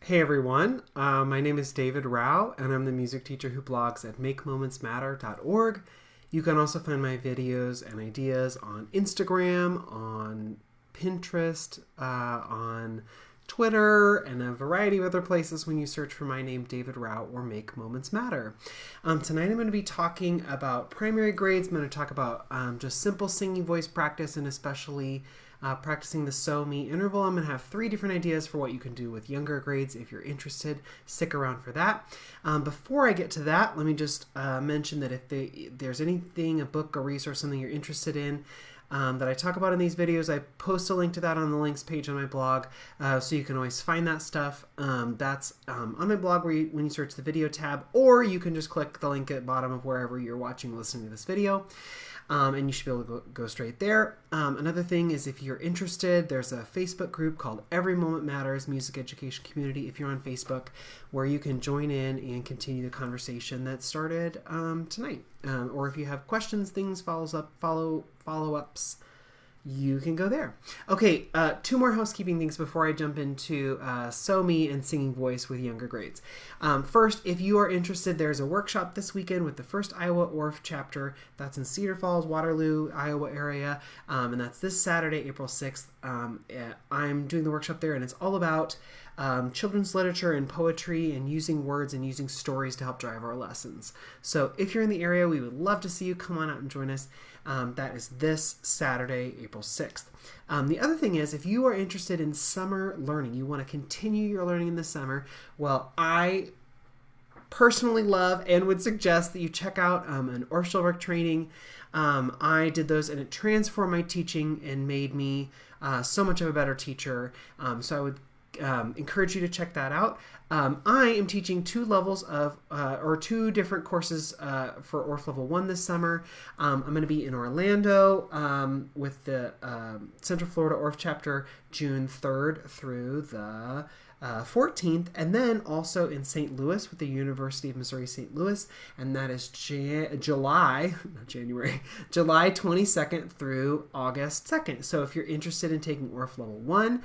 Hey everyone, my name is David Rao, and I'm the music teacher who blogs at makemomentsmatter.org. You can also find my videos and ideas on Instagram, on Pinterest, on Twitter, and a variety of other places when you search for my name, David Rao, or Make Moments Matter. Tonight I'm going to be talking about primary grades. I'm going to talk about just simple singing voice practice, and especially practicing the So Me interval. I'm going to have 3 different ideas for what you can do with younger grades. If you're interested, stick around for that. Before I get to that, let me just mention that if there's anything, a book, a resource, something you're interested in, that I talk about in these videos, I post a link to that on the links page on my blog, so you can always find that stuff. That's on my blog when you search the video tab, or you can just click the link at the bottom of wherever you're watching or listening to this video. And you should be able to go straight there. Another thing is, if you're interested, there's a Facebook group called Every Moment Matters Music Education Community, if you're on Facebook, where you can join in and continue the conversation that started tonight. Or if you have questions, things, follow-ups, you can go there. Okay, 2 more housekeeping things before I jump into So Me and singing voice with younger grades. First, if you are interested, there's a workshop this weekend with the First Iowa ORF chapter. That's in Cedar Falls, Waterloo, Iowa area, and that's this Saturday, April 6th. I'm doing the workshop there, and it's all about children's literature and poetry and using words and using stories to help drive our lessons. So if you're in the area, we would love to see you. Come on out and join us. That is this Saturday, April 6th. The other thing is, if you are interested in summer learning, you want to continue your learning in the summer, well, I personally love and would suggest that you check out an Orff Schulwerk training. I did those, and it transformed my teaching and made me so much of a better teacher. So I would encourage you to check that out. I am teaching 2 levels of, or 2 different courses for Orff Level 1 this summer. I'm going to be in Orlando with the Central Florida Orff chapter June 3rd through the 14th, and then also in St. Louis with the University of Missouri St. Louis, and that is July 22nd through August 2nd. So if you're interested in taking Orff Level 1,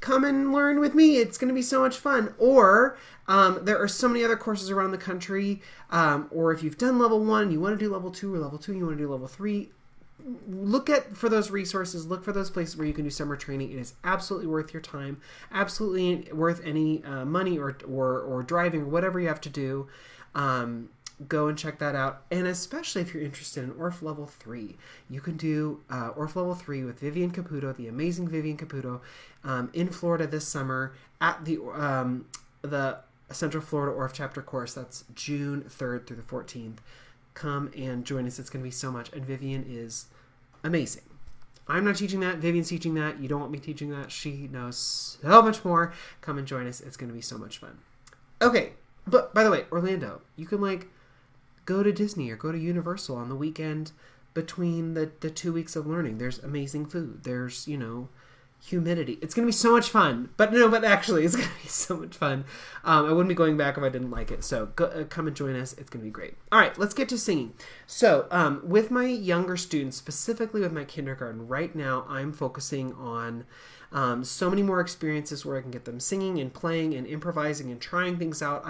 come and learn with me. It's going to be so much fun. Or there are so many other courses around the country. Or if you've done level 1, you want to do level 2, or level 2, you want to do level 3, look for those resources. Look for those places where you can do summer training. It is absolutely worth your time. Absolutely worth any money or driving or whatever you have to do. Go and check that out. And especially if you're interested in Orff Level 3, you can do Orff Level 3 with Vivian Caputo, the amazing Vivian Caputo, in Florida this summer at the Central Florida Orff chapter course. That's June 3rd through the 14th. Come and join us. It's going to be so much. And Vivian is amazing. I'm not teaching that. Vivian's teaching that. You don't want me teaching that. She knows so much more. Come and join us. It's going to be so much fun. Okay. But by the way, Orlando, you can go to Disney or go to Universal on the weekend between the 2 weeks of learning. There's amazing food. There's, humidity. It's going to be so much fun. But actually, it's going to be so much fun. I wouldn't be going back if I didn't like it. So come and join us. It's going to be great. All right, let's get to singing. So with my younger students, specifically with my kindergarten, right now I'm focusing on so many more experiences where I can get them singing and playing and improvising and trying things out.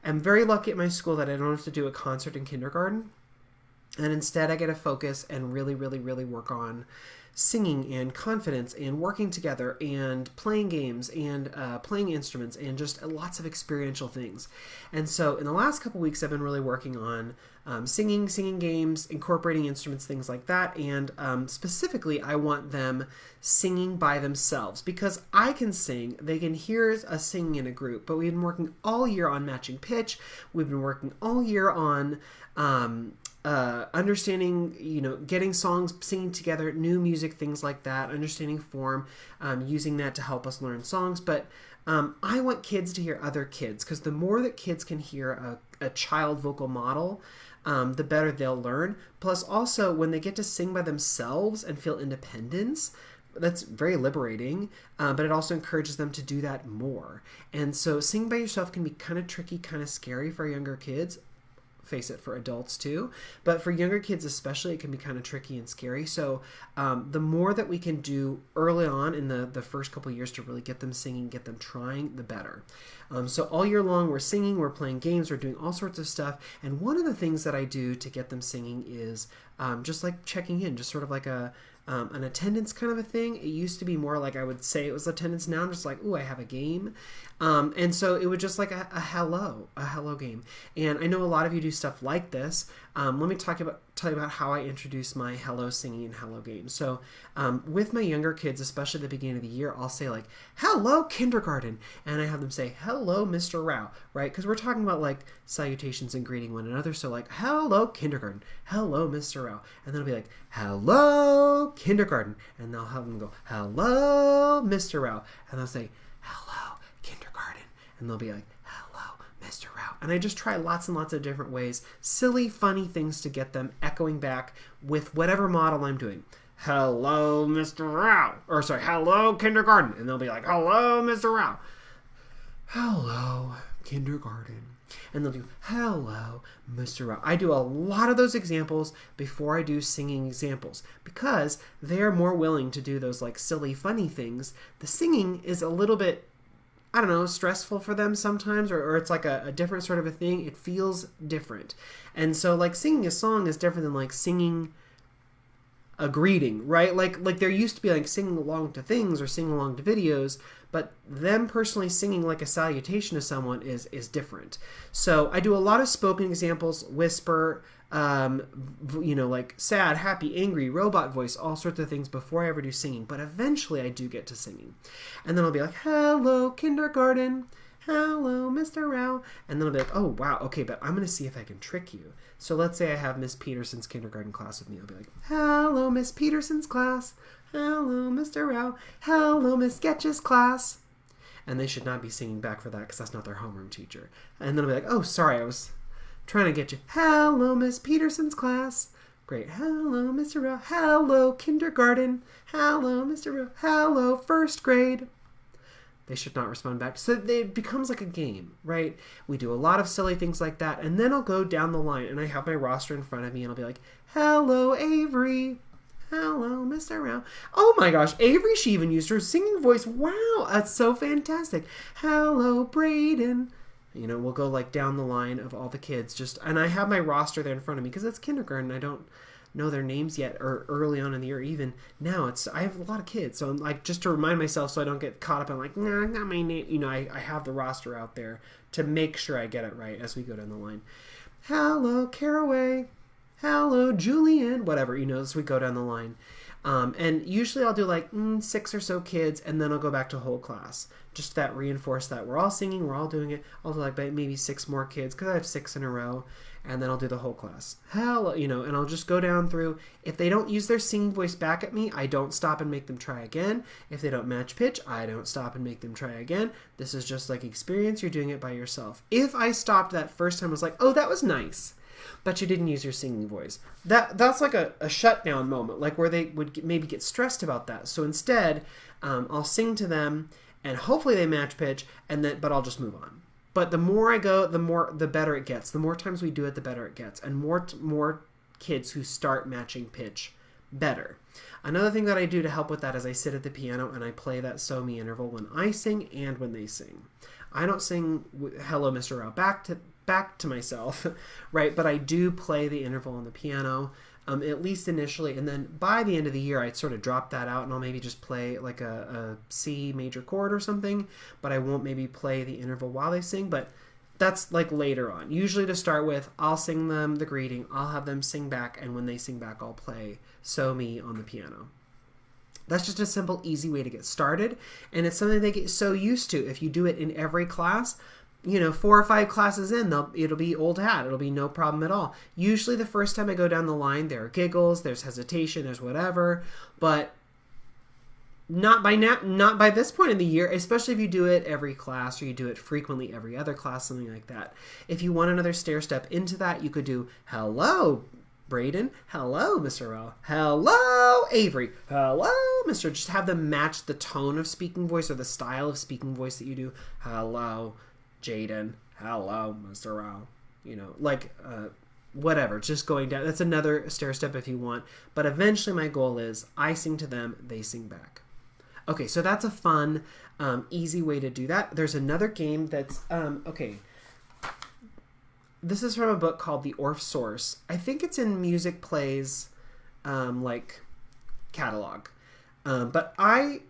I'm very lucky at my school that I don't have to do a concert in kindergarten, and instead I get to focus and really, really, really work on singing and confidence and working together and playing games and playing instruments and just lots of experiential things. And so in the last couple weeks, I've been really working on singing games, incorporating instruments, things like that. And specifically, I want them singing by themselves, because I can sing, they can hear us singing in a group, but we've been working all year on matching pitch. We've been working all year on understanding, getting songs, singing together, new music, things like that, understanding form, using that to help us learn songs. But I want kids to hear other kids, because the more that kids can hear a child vocal model, the better they'll learn. Plus, also, when they get to sing by themselves and feel independence, that's very liberating, but it also encourages them to do that more. And so singing by yourself can be kind of tricky, kind of scary for younger kids. face it, for adults too. But for younger kids especially, it can be kind of tricky and scary. So the more that we can do early on in the first couple of years to really get them singing, get them trying, the better. So all year long we're singing, we're playing games, we're doing all sorts of stuff. And one of the things that I do to get them singing is just like checking in, just sort of like an attendance kind of a thing. It used to be more like I would say it was attendance. Now I'm just like, ooh, I have a game. And so it would just like a hello game. And I know a lot of you do stuff like this. Let me tell you about how I introduce my hello singing and hello game. So with my younger kids, especially at the beginning of the year, I'll say like, hello kindergarten. And I have them say, hello Mr. Rao, right? Because we're talking about like salutations and greeting one another. So like, hello kindergarten, hello Mr. Rao. And then it'll be like, hello kindergarten. And they'll have them go, hello Mr. Rao. And they'll say, hello kindergarten. And they'll be like, hello Mr. Rao. And I just try lots and lots of different ways, silly, funny things to get them echoing back with whatever model I'm doing. Hello, Mr. Rao. Or sorry, hello, kindergarten. And they'll be like, hello, Mr. Rao. Hello, kindergarten. And they'll do, hello, Mr. Rao. I do a lot of those examples before I do singing examples because they're more willing to do those like silly, funny things. The singing is a little bit, I don't know, stressful for them sometimes, or it's like a different sort of a thing. It feels different. And so like singing a song is different than like singing a greeting, right? Like there used to be like singing along to things or singing along to videos, but them personally singing like a salutation to someone is different. So I do a lot of spoken examples, whisper, like sad, happy, angry, robot voice, all sorts of things before I ever do singing. But eventually I do get to singing. And then I'll be like, hello, kindergarten. Hello, Mr. Rao. And then I'll be like, oh, wow, okay, but I'm going to see if I can trick you. So let's say I have Miss Peterson's kindergarten class with me. I'll be like, hello, Miss Peterson's class. Hello, Mr. Rao. Hello, Miss Sketch's class. And they should not be singing back for that because that's not their homeroom teacher. And then I'll be like, oh, sorry, I was trying to get you. Hello, Miss Peterson's class. Great. Hello, Mr. Rao. Hello, kindergarten. Hello, Mr. Rao. Hello, first grade. They should not respond back. So it becomes like a game, right? We do a lot of silly things like that. And then I'll go down the line and I have my roster in front of me and I'll be like, hello, Avery. Hello, Mr. Rao. Oh my gosh, Avery, she even used her singing voice. Wow, that's so fantastic. Hello, Brayden. You know, we'll go like down the line of all the kids. And I have my roster there in front of me because it's kindergarten. I don't know their names yet, or early on in the year. Even now, I have a lot of kids, so I'm like, just to remind myself so I don't get caught up in like, nah, not my name. You know, I have the roster out there to make sure I get it right as we go down the line. Hello, Caraway. Hello, Julian. Whatever, you know, as we go down the line. And usually I'll do like 6 or so kids, and then I'll go back to whole class. Just that reinforce that we're all singing, we're all doing it. I'll do like maybe 6 more kids because I have 6 in a row, and then I'll do the whole class. Hello, you know, and I'll just go down through. If they don't use their singing voice back at me, I don't stop and make them try again. If they don't match pitch, I don't stop and make them try again. This is just like experience. You're doing it by yourself. If I stopped that first time, I was like, oh, that was nice, but you didn't use your singing voice. That's like a shutdown moment, like where they would maybe get stressed about that. So instead, I'll sing to them, and hopefully they match pitch, but I'll just move on. But the more I go, the better it gets. The more times we do it, the better it gets, and more kids who start matching pitch, better. Another thing that I do to help with that is I sit at the piano and I play that So Me interval when I sing and when they sing. I don't sing Hello, Mr. Rao back to myself, right? But I do play the interval on the piano, at least initially, and then by the end of the year, I'd sort of drop that out, and I'll maybe just play like a C major chord or something, but I won't maybe play the interval while they sing, but that's like later on. Usually to start with, I'll sing them the greeting, I'll have them sing back, and when they sing back, I'll play So Me on the piano. That's just a simple, easy way to get started, and it's something they get so used to. If you do it in every class, 4 or 5 classes in, it'll be old hat. It'll be no problem at all. Usually the first time I go down the line, there are giggles, there's hesitation, there's whatever, but not by this point in the year, especially if you do it every class or you do it frequently every other class, something like that. If you want another stair step into that, you could do, hello, Brayden. Hello, Mr. Rao. Hello, Avery. Hello, Mr. Just have them match the tone of speaking voice or the style of speaking voice that you do. Hello, Jaden. Hello, Mr. Rao. like whatever, just going down. That's another stair step if you want. But eventually my goal is I sing to them, they sing back. Okay, so that's a fun, easy way to do that. There's another game that's, okay. This is from a book called The Orff Source. I think it's in Music Plays, like, catalog. But I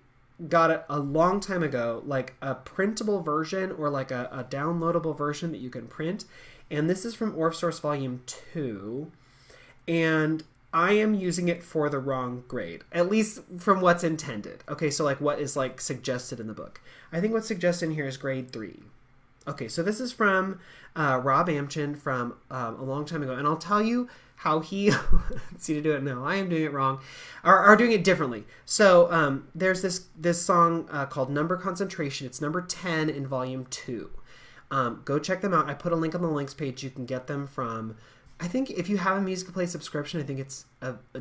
got it a long time ago, like a printable version or like a downloadable version that you can print. And this is from Orff Source Volume 2. And I am using it for the wrong grade, at least from what's intended. Okay, so like what is like suggested in the book. I think what's suggested in here is grade 3. Okay, so this is from Rob Amchin from a long time ago. And I'll tell you how he, see to do it now, I am doing it wrong, are doing it differently. So there's this song called Number Concentration. It's number 10 in Volume 2. Go check them out. I put a link on the links page. You can get them from, I think if you have a Musical.ly subscription, I think it's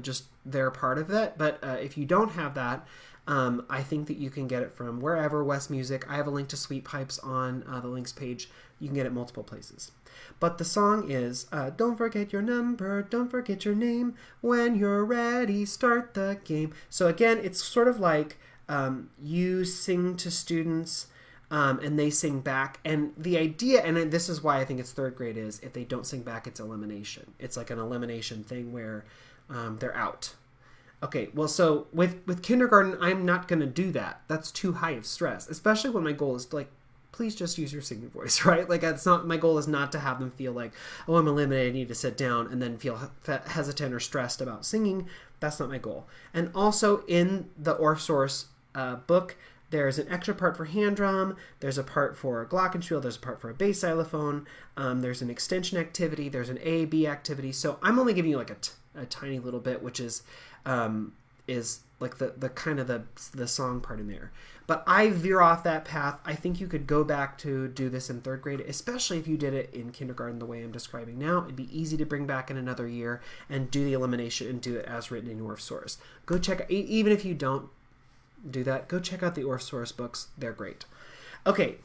just they're part of that. But if you don't have that, I think that you can get it from wherever, West Music. I have a link to Sweet Pipes on the links page. You can get it multiple places. But the song is, don't forget your number, don't forget your name. When you're ready, start the game. So again, it's sort of like you sing to students and they sing back. And the idea, and this is why I think it's third grade, is if they don't sing back, it's elimination. It's like an elimination thing where they're out. Okay, well, so with kindergarten, I'm not going to do that. That's too high of stress, especially when my goal is to, like, please just use your singing voice, right? Like, that's not, my goal is not to have them feel like, oh, I'm eliminated, I need to sit down, and then feel hesitant or stressed about singing. That's not my goal. And also in the Orff Source book, there's an extra part for hand drum, there's a part for glockenspiel, there's a part for a bass xylophone, there's an extension activity, there's an A-B activity. So I'm only giving you like a tiny little bit, which is like the kind of the song part in there. But I veer off that path. I think you could go back to do this in third grade, especially if you did it in kindergarten the way I'm describing now. It'd be easy to bring back in another year and do the elimination and do it as written in Orff Source. Go check, even if you don't do that, go check out the Orff Source books. They're great. Okay,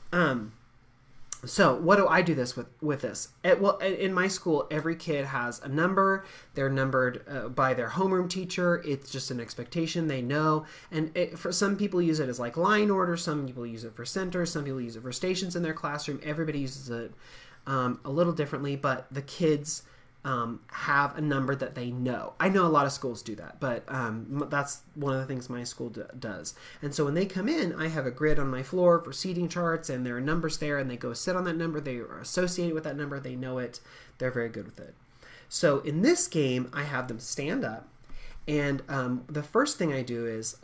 so what do I do this with this? Well, in my school, every kid has a number. They're numbered by their homeroom teacher. It's just an expectation. They know. And for some people use it as like line order. Some people use it for centers. Some people use it for stations in their classroom. Everybody uses it a little differently, but the kids have a number that they know. I know a lot of schools do that, but that's one of the things my school does. And so when they come in, I have a grid on my floor for seating charts, and there are numbers there, and they go sit on that number. They are associated with that number. They know it. They're very good with it. So in this game, I have them stand up, and the first thing I do is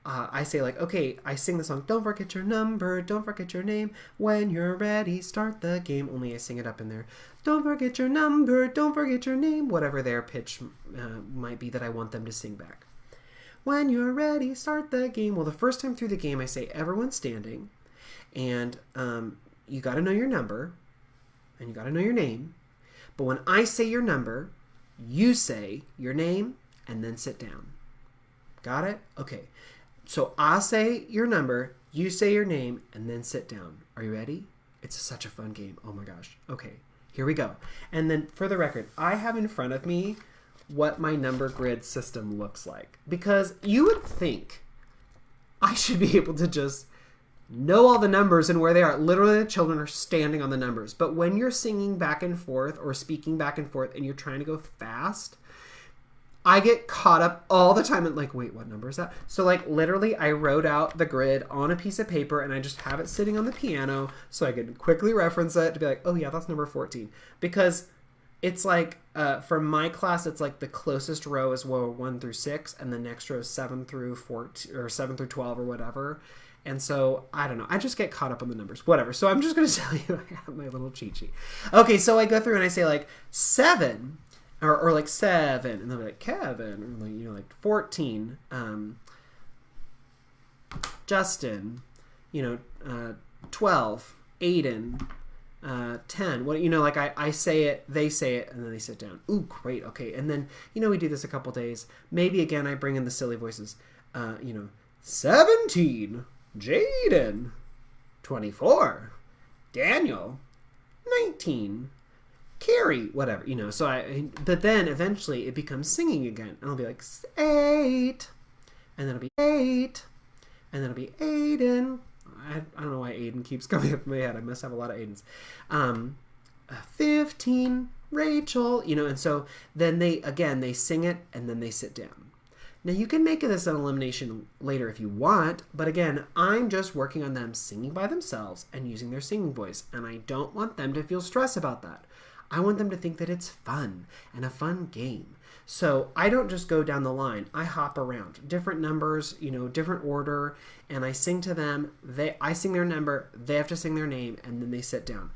I say, like, okay, I sing the song, don't forget your number, don't forget your name. When you're ready, start the game. Only I sing it up in there. Don't forget your number, don't forget your name, whatever their pitch might be that I want them to sing back. When you're ready, start the game. Well, the first time through the game, I say, everyone's standing, and you got to know your number, and you got to know your name. But when I say your number, you say your name, and then sit down. Got it? Okay. So I'll say your number, you say your name, and then sit down. Are you ready? It's such a fun game. Oh my gosh. Okay, here we go. And then for the record, I have in front of me what my number grid system looks like. Because you would think I should be able to just know all the numbers and where they are. Literally, the children are standing on the numbers. But when you're singing back and forth or speaking back and forth and you're trying to go fast, I get caught up all the time and like, wait, what number is that? So like literally I wrote out the grid on a piece of paper and I just have it sitting on the piano so I can quickly reference it to be like, oh yeah, that's number 14. Because it's like, for my class, it's like the closest row is row 1 through 6 and the next row is 7 through 14 or 7 through 12 or whatever. And so, I don't know. I just get caught up on the numbers. Whatever. So I'm just going to tell you I have my little cheat sheet. Okay, so I go through and I say like 7... Or like 7, and they'll be like, Kevin, or like, like 14, Justin, 12, Aiden, 10. What, like I say it, they say it, and then they sit down. Ooh, great, okay. And then, we do this a couple days. Maybe again, I bring in the silly voices. 17, Jaden, 24, Daniel, 19, Carrie, whatever, so but then eventually it becomes singing again. And I'll be like, 8. And then it'll be 8. And then it'll be Aiden. I don't know why Aiden keeps coming up in my head. I must have a lot of Aidens. 15, Rachel, and so then they sing it and then they sit down. Now you can make this an elimination later if you want, but again, I'm just working on them singing by themselves and using their singing voice, and I don't want them to feel stress about that. I want them to think that it's fun and a fun game. So I don't just go down the line. I hop around. Different numbers, different order, and I sing to them. I sing their number, they have to sing their name, and then they sit down.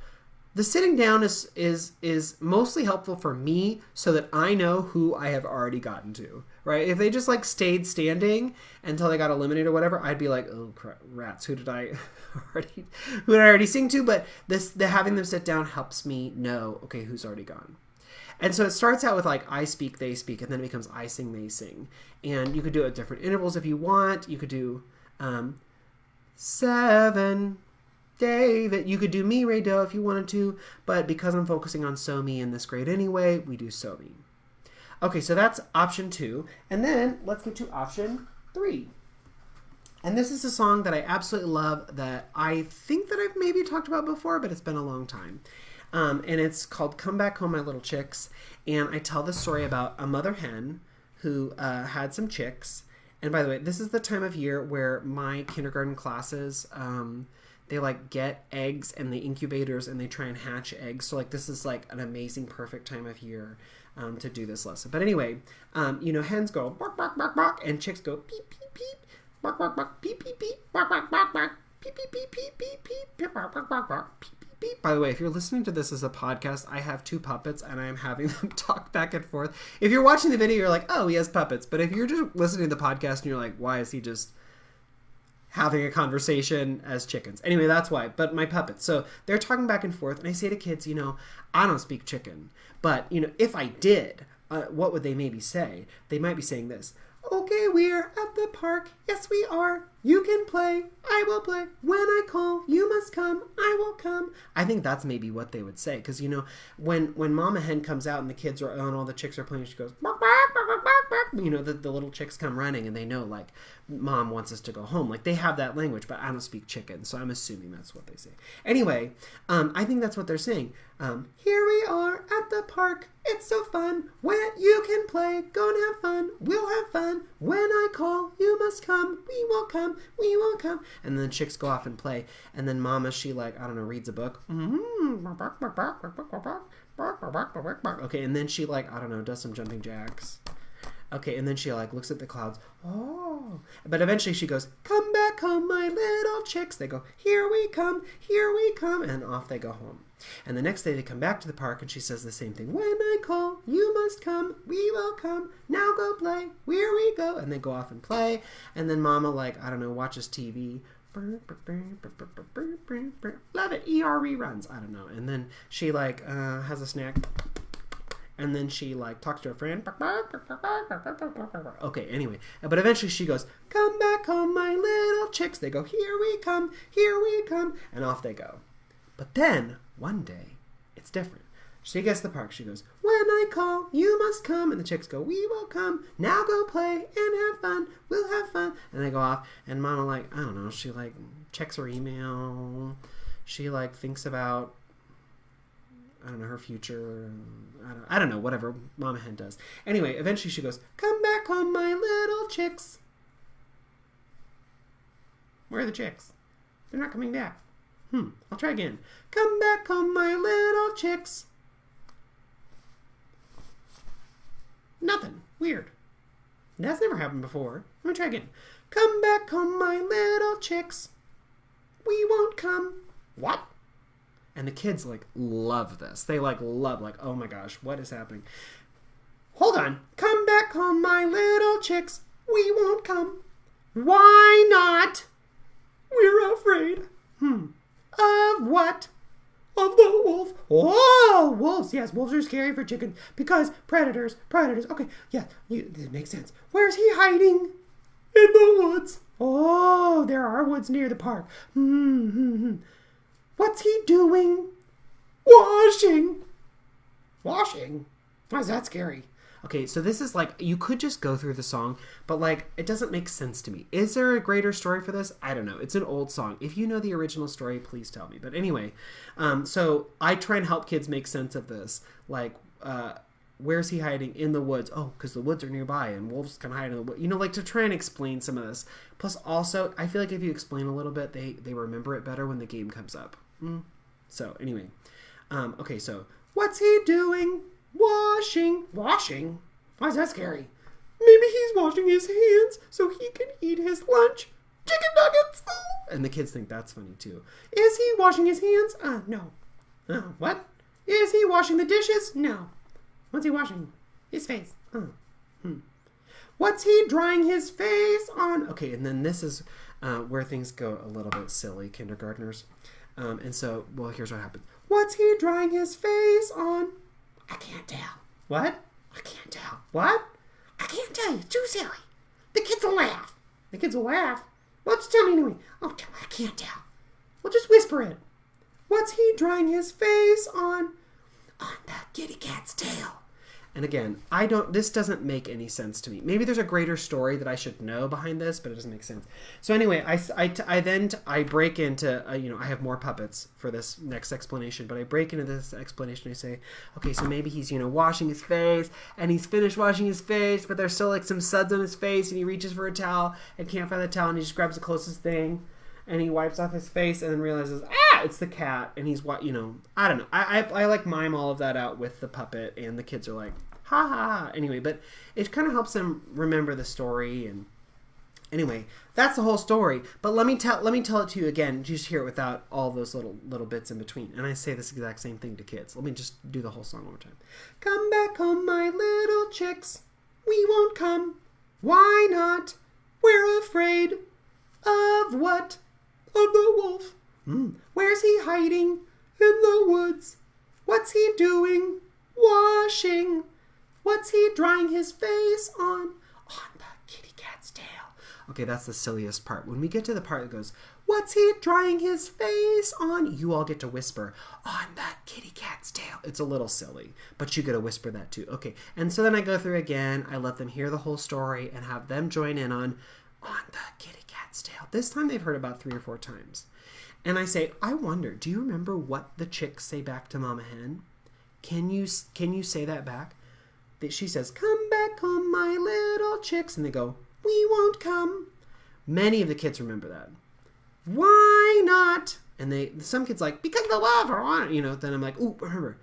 The sitting down is mostly helpful for me so that I know who I have already gotten to, right? If they just stayed standing until they got eliminated or whatever, I'd be like, oh crap, rats, who did I already sing to? But having them sit down helps me know, okay, who's already gone. And so it starts out with I speak, they speak, and then it becomes I sing, they sing. And you could do it at different intervals if you want. You could do 7, David. You could do me, Ray Doe, if you wanted to, but because I'm focusing on So Me in this grade anyway, we do So Me. Okay, so that's option 2. And then let's get to option 3. And this is a song that I absolutely love that I think that I've maybe talked about before, but it's been a long time. And it's called Come Back Home, My Little Chicks. And I tell the story about a mother hen who had some chicks. And by the way, this is the time of year where my kindergarten classes, they get eggs and the incubators and they try and hatch eggs. So this is an amazing, perfect time of year to do this lesson. But anyway, hens go bark, bark, bark, bark, and chicks go beep, beep, beep, bark, bark, bark, beep, beep, beep, bark, bark, bark, bark, beep, beep, beep, beep, beep, beep, bark, bark, bark, bark, beep, beep, beep. By the way, if you're listening to this as a podcast, I have 2 puppets and I am having them talk back and forth. If you're watching the video, you're like, oh, he has puppets. But if you're just listening to the podcast and you're like, why is he just having a conversation as chickens? Anyway, that's why. But my puppets. So they're talking back and forth. And I say to kids, I don't speak chicken. But, if I did, what would they maybe say? They might be saying this. Okay, we're at the park. Yes, we are. You can play. I will play. When I call, you must come. I will come. I think that's maybe what they would say. Because, when Mama Hen comes out and the kids are, and all the chicks are playing, she goes, bark, bark, bark, bark, bark, bark. The little chicks come running and they know, Mom wants us to go home. They have that language, but I don't speak chicken. So I'm assuming that's what they say. Anyway, I think that's what they're saying. Here we are at the park. It's so fun. When you can play, go and have fun. We'll have fun. When I call, you must come. We will come. We will come. And then the chicks go off and play. And then Mama, she reads a book. Okay, and then she does some jumping jacks. Okay, and then she looks at the clouds. Oh. But eventually she goes, come back home, my little chicks. They go, here we come, and off they go home. And the next day they come back to the park and she says the same thing. When I call, you must come, we will come. Now go play, here we go. And they go off and play. And then Mama, watches TV. Love it, ER reruns. I don't know. And then she has a snack. And then she talks to her friend. Okay, anyway. But eventually she goes, come back home, my little chicks. They go, here we come, and off they go. But then, one day, it's different. She gets to the park. She goes, when I call, you must come. And the chicks go, we will come. Now go play and have fun. We'll have fun. And they go off. And Mama, I don't know. She, checks her email. She, thinks about, I don't know, her future. I don't know, whatever Mama Hen does. Anyway, eventually she goes, come back home, my little chicks. Where are the chicks? They're not coming back. I'll try again. Come back home, my little chicks. Nothing. Weird. That's never happened before. I'm going to try again. Come back home, my little chicks. We won't come. What? And the kids, love this. They, love, oh my gosh, what is happening? Hold on. Come back home, my little chicks. We won't come. Why not? We're afraid. Of what? Of the wolf. Oh, wolves. Yes, wolves are scary for chickens because predators. Okay, yeah, it makes sense. Where's he hiding? In the woods. Oh, there are woods near the park. What's he doing? Washing. Washing? Why is that scary? Okay, so this is like, you could just go through the song, but like, it doesn't make sense to me. Is there a greater story for this? I don't know. It's an old song. If you know the original story, please tell me. But anyway, so I try and help kids make sense of this. Like, where's he hiding? In the woods. Oh, because the woods are nearby and wolves can hide in the woods. You know, like to try and explain some of this. Plus also, I feel like if you explain a little bit, they remember it better when the game comes up. So anyway, okay, so what's he doing? Washing. Washing? Why is that scary? Maybe he's washing his hands so he can eat his lunch. Chicken nuggets! And the kids think that's funny too. Is he washing his hands? No. What? Is he washing the dishes? No. What's he washing? His face. What's he drying his face on? Okay, and then this is where things go a little bit silly, kindergartners. And so, well, here's what happens. What's he drying his face on? I can't tell. What? I can't tell. What? I can't tell you. It's too silly. The kids will laugh. The kids will laugh? Well, just tell me anyway. Oh, I can't tell. Well, just whisper it. What's he drying his face on? On the kitty cat's tail. And again, this doesn't make any sense to me. Maybe there's a greater story that I should know behind this, but it doesn't make sense. So anyway, I break into, I have more puppets for this next explanation, but I break into this explanation. I say, okay, so maybe he's, washing his face and he's finished washing his face, but there's still like some suds on his face and he reaches for a towel and can't find the towel and he just grabs the closest thing and he wipes off his face and then realizes, it's the cat. And he's I don't know. I like mime all of that out with the puppet and the kids are like, ha ha ha. Anyway, but it kind of helps them remember the story. And anyway, that's the whole story. But let me tell it to you again. Just hear it without all those little bits in between. And I say this exact same thing to kids. Let me just do the whole song one more time. Come back home, my little chicks. We won't come. Why not? We're afraid of what? Of the wolf. Where's he hiding? In the woods. What's he doing? Washing. What's he drying his face on? On the kitty cat's tail. Okay, that's the silliest part. When we get to the part that goes, what's he drying his face on? You all get to whisper, on the kitty cat's tail. It's a little silly, but you get to whisper that too. Okay, and so then I go through again. I let them hear the whole story and have them join in on the kitty cat's tail. This time they've heard about 3 or 4 times. And I say, I wonder, do you remember what the chicks say back to Mama Hen? Can you say that back? She says, come back home, my little chicks. And they go, we won't come. Many of the kids remember that. Why not? And some kids like, because the wolf are on it. Then I'm like, ooh, remember.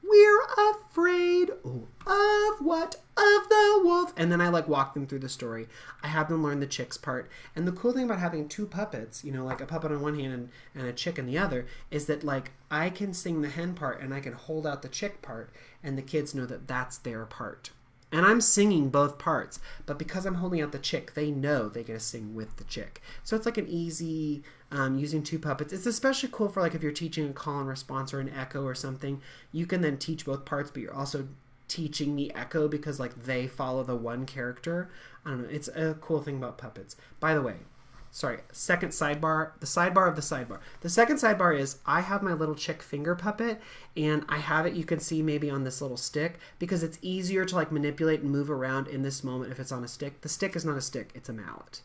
We're afraid of what? Of the wolf. And then I walk them through the story. I have them learn the chicks part. And the cool thing about having 2 puppets, like a puppet on one hand and a chick in the other, is that I can sing the hen part and I can hold out the chick part and the kids know that that's their part. And I'm singing both parts, but because I'm holding out the chick, they know they get to sing with the chick. So it's like an easy, using 2 puppets. It's especially cool for if you're teaching a call and response or an echo or something. You can then teach both parts, but you're also teaching the echo because they follow the one character. I don't know. It's a cool thing about puppets. By the way, second sidebar, the sidebar of the sidebar. The second sidebar is I have my little chick finger puppet and I have it, you can see maybe on this little stick because it's easier to manipulate and move around in this moment if it's on a stick. The stick is not a stick, it's a mallet.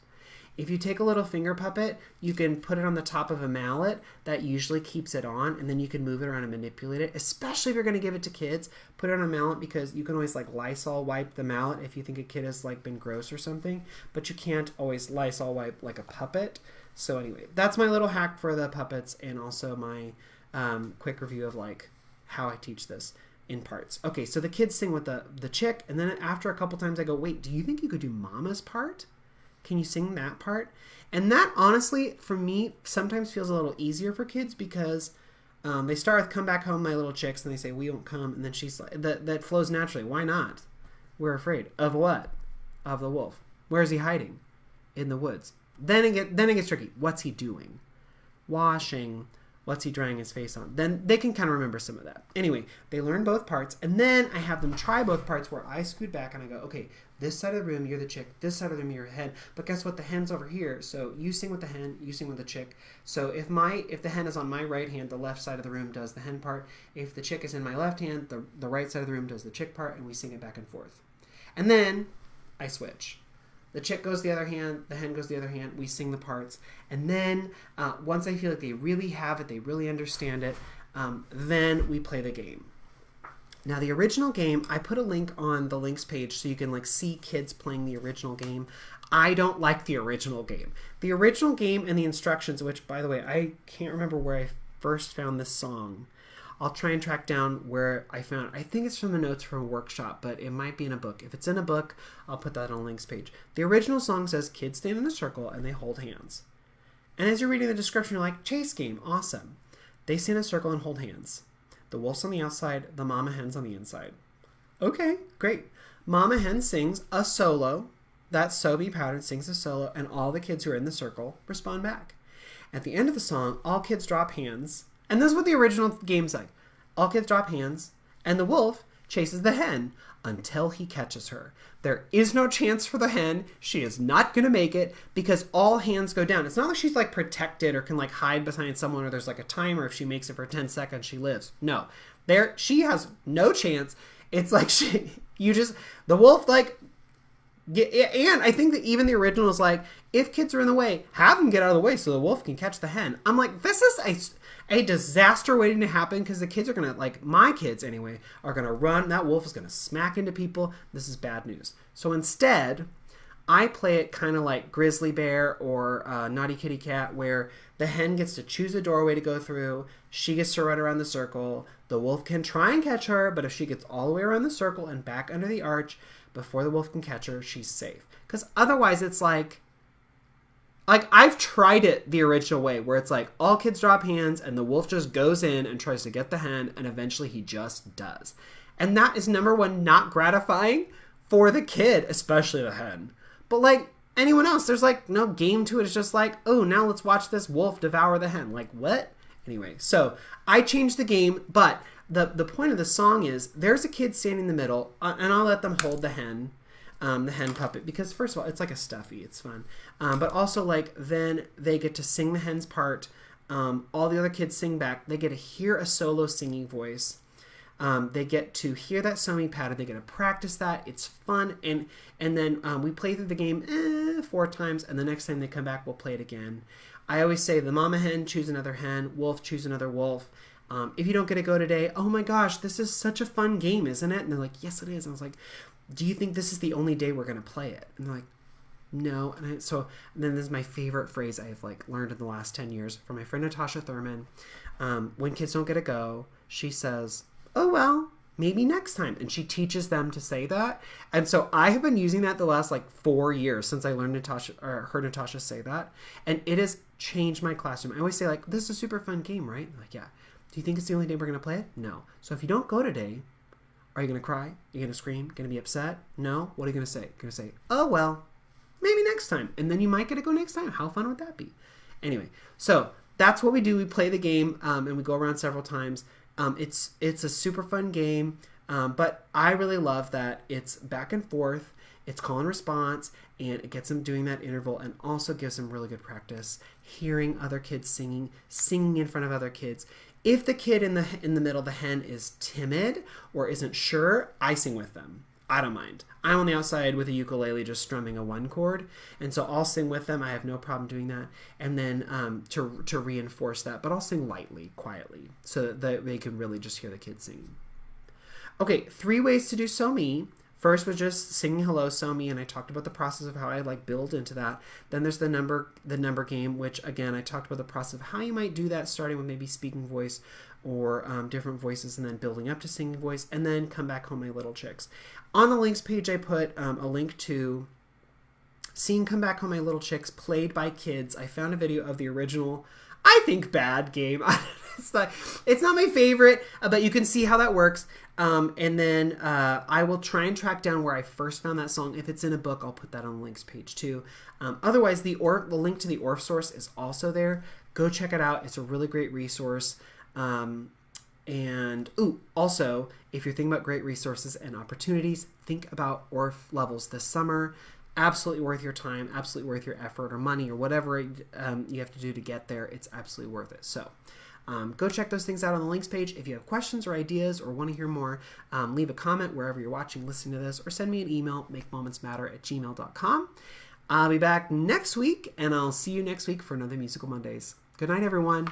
If you take a little finger puppet, you can put it on the top of a mallet. That usually keeps it on, and then you can move it around and manipulate it, especially if you're going to give it to kids. Put it on a mallet because you can always Lysol wipe the mallet if you think a kid has been gross or something, but you can't always Lysol wipe a puppet. So anyway, that's my little hack for the puppets and also my quick review of how I teach this in parts. Okay, so the kids sing with the chick, and then after a couple times I go, wait, do you think you could do Mama's part? Can you sing that part? And that, honestly, for me, sometimes feels a little easier for kids because they start with come back home, my little chicks, and they say, we won't come. And then she's like, that flows naturally. Why not? We're afraid. Of what? Of the wolf. Where is he hiding? In the woods. Then it gets tricky. What's he doing? Washing. What's he drying his face on? Then they can kind of remember some of that. Anyway, they learn both parts, and then I have them try both parts where I scoot back and I go, okay, this side of the room, you're the chick. This side of the room, you're the hen. But guess what? The hen's over here. So you sing with the hen, you sing with the chick. So if the hen is on my right hand, the left side of the room does the hen part. If the chick is in my left hand, the right side of the room does the chick part, and we sing it back and forth. And then I switch. The chick goes the other hand, the hen goes the other hand, we sing the parts. And then once I feel like they really have it, they really understand it, then we play the game. Now the original game, I put a link on the links page so you can like see kids playing the original game. I don't like the original game. The original game and the instructions, which by the way, I can't remember where I first found this song. I'll try and track down where I found it. I think it's from the notes from a workshop, but it might be in a book. If it's in a book, I'll put that on links page. The original song says kids stand in a circle and they hold hands. And as you're reading the description, you're like, chase game, awesome. They stand in a circle and hold hands. The wolf's on the outside, the mama hen's on the inside. Okay, great. Mama hen sings a solo. That So Be Pattern sings a solo, and all the kids who are in the circle respond back. At the end of the song, all kids drop hands. And this is what the original game's like. All kids drop hands, and the wolf chases the hen until he catches her. There is no chance for the hen. She is not going to make it because all hands go down. It's not like she's like protected or can like hide behind someone or there's like a timer. If she makes it for 10 seconds, she lives. No. She has no chance. It's like the wolf like, and I think that even the original is like, if kids are in the way, have them get out of the way so the wolf can catch the hen. I'm like, this is a disaster waiting to happen because the kids are going to, like my kids anyway, are going to run. That wolf is going to smack into people. This is bad news. So instead, I play it kind of like Grizzly Bear or Naughty Kitty Cat, where the hen gets to choose a doorway to go through. She gets to run around the circle. The wolf can try and catch her, but if she gets all the way around the circle and back under the arch before the wolf can catch her, she's safe. Because otherwise it's like I've tried it the original way where it's like all kids drop hands and the wolf just goes in and tries to get the hen and eventually he just does. And that is number one, not gratifying for the kid, especially the hen. But like anyone else, there's like no game to it. It's just like, oh, now let's watch this wolf devour the hen. Like what? Anyway, so I changed the game, but the point of the song is there's a kid standing in the middle and I'll let them hold the hen puppet, because first of all, it's like a stuffy, it's fun. But also like then they get to sing the hen's part. All the other kids sing back. They get to hear a solo singing voice. They get to hear that sewing pattern. They get to practice that. It's fun. And then we play through the game 4 times, and the next time they come back, we'll play it again. I always say the mama hen, choose another hen. Wolf, choose another wolf. If you don't get to go today, oh my gosh, this is such a fun game, isn't it? And they're like, yes, it is. And I was like, do you think this is the only day we're going to play it? And they're like, no. And then this is my favorite phrase I've like learned in the last 10 years from my friend Natasha Thurman. When kids don't get to go, she says, oh, well, maybe next time. And she teaches them to say that. And so I have been using that the last like 4 years since I learned heard Natasha say that. And it has changed my classroom. I always say like, this is a super fun game, right? I'm like, yeah. Do you think it's the only day we're going to play it? No. So if you don't go today, are you going to cry? Are you going to scream? Going to be upset? No? What are you going to say? You're going to say, oh, well, maybe next time. And then you might get to go next time. How fun would that be? Anyway, so that's what we do. We play the game and we go around several times. It's a super fun game, but I really love that it's back and forth. It's call and response, and it gets them doing that interval and also gives them really good practice hearing other kids singing in front of other kids. If the kid in the middle, the hen, is timid or isn't sure, I sing with them. I don't mind. I'm on the outside with a ukulele just strumming a 1 chord, and so I'll sing with them. I have no problem doing that. And then to reinforce that, but I'll sing lightly, quietly, so that they can really just hear the kids singing. Okay, 3 ways to do So Me. First was just singing hello, So Me, and I talked about the process of how I like build into that. Then there's the number game, which again I talked about the process of how you might do that, starting with maybe speaking voice or different voices, and then building up to singing voice, and then Come Back Home, My Little Chicks. On the links page, I put a link to seeing Come Back Home, My Little Chicks played by kids. I found a video of the original, I think, bad game. It's not my favorite, but you can see how that works. And then I will try and track down where I first found that song. If it's in a book, I'll put that on the links page too. Otherwise, the link to the ORF source is also there. Go check it out. It's a really great resource. And also, if you're thinking about great resources and opportunities, think about ORF levels this summer. Absolutely worth your time, absolutely worth your effort or money or whatever you have to do to get there. It's absolutely worth it. So go check those things out on the links page. If you have questions or ideas or want to hear more, leave a comment wherever you're watching, listening to this, or send me an email, makemomentsmatter@gmail.com. I'll be back next week, and I'll see you next week for another Musical Mondays. Good night, everyone.